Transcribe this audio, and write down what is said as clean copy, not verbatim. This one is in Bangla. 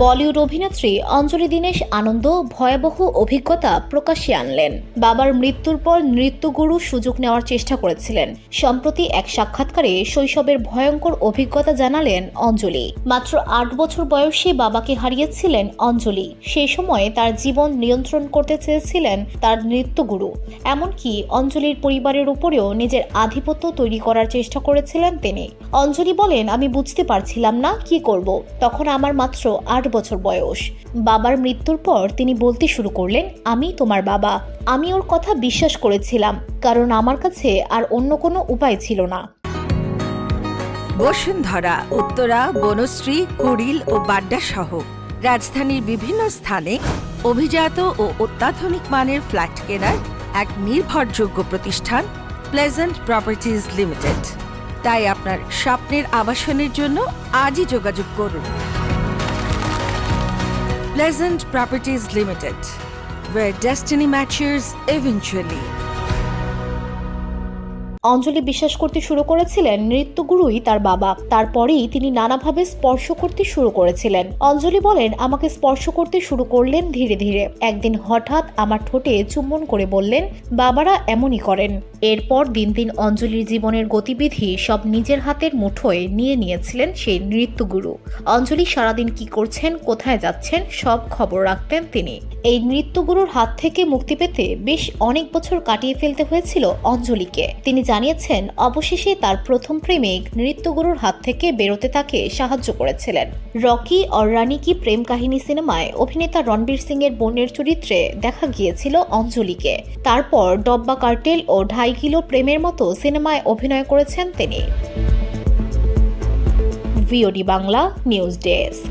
বলিউড অভিনেত্রী অঞ্জলি দীনেশ আনন্দ ভয়াবহ অভিজ্ঞতা প্রকাশ্যে আনলেন। বাবার মৃত্যুর পর নৃত্যগুরু সুযোগ নেওয়ার চেষ্টা করেছিলেন। সম্প্রতি এক সাক্ষাৎকারে শৈশবের ভয়ঙ্কর অভিজ্ঞতা জানালেন অঞ্জলি। মাত্র ৮ বছর বয়সে বাবাকে হারিয়েছিলেন অঞ্জলি। সেই সময়ে তার জীবন নিয়ন্ত্রণ করতে চেয়েছিলেন তার নৃত্যগুরু। এমনকি অঞ্জলির পরিবারের উপরেও নিজের আধিপত্য তৈরি করার চেষ্টা করেছিলেন তিনি। অঞ্জলি বলেন, আমি বুঝতে পারছিলাম না কি করব। তখন আমার মাত্র ৮ বছর বয়স। বাবার মৃত্যুর পর তিনি বলতে শুরু করলেন, আমি তোমার বাবা। আমি ওর কথা বিশ্বাস করেছিলাম, কারণ আমার কাছে আর অন্য কোনো উপায় ছিল না। বসুন্ধরা, উত্তরা, বনশ্রী, কুড়িল ও বাড্ডা সহ রাজধানীর বিভিন্ন স্থানে অভিজাত ও অত্যাধুনিক মানের ফ্ল্যাট কেনার এক নির্ভরযোগ্য প্রতিষ্ঠান প্লেজেন্ট প্রপার্টিজ লিমিটেড। তাই আপনার স্বপ্নের আবাসনের জন্য আজই যোগাযোগ করুন। Pleasant Properties Limited, where destiny matches eventually. অঞ্জলি বিশ্বাস করতে শুরু করেছিলেন নৃত্যগুরুই তার বাবা। তারপরেই তিনি নানাভাবে স্পর্শ করতে শুরু করেছিলেন। অঞ্জলি বলেন, আমাকে স্পর্শ করতে শুরু করলেন ধীরে ধীরে। একদিন হঠাৎ আমার ঠোঁটে চুম্বন করে বললেন, বাবারা এমনই করেন। এরপর দিন দিন অঞ্জলির জীবনের গতিবিধি সব নিজের হাতের মুঠোয় নিয়ে নিয়েছিলেন সেই নৃত্যগুরু। অঞ্জলি সারাদিন কি করছেন, কোথায় যাচ্ছেন, সব খবর রাখতেন তিনি। এই নৃত্যগুরুর হাত থেকে মুক্তি পেতে বেশ অনেক বছর কাটিয়ে ফেলতে হয়েছিল অঞ্জলিকে। তিনি জানিয়েছেন, অবশেষে তার প্রথম প্রেমিক নৃত্যগুরুর হাত থেকে বেরোতে তাকে সাহায্য করেছিলেন। রকি और রানী কি প্রেম কাহিনী সিনেমায় অভিনেতা রণবীর সিং এর বোনের চরিত্রে দেখা গিয়েছিল অঞ্জলিকে। তারপর ডব্বা কার্টেল ও 2.5 কিলো প্রেমের মতো সিনেমায় অভিনয় করেছেন তিনি। VOD Bangla news desk.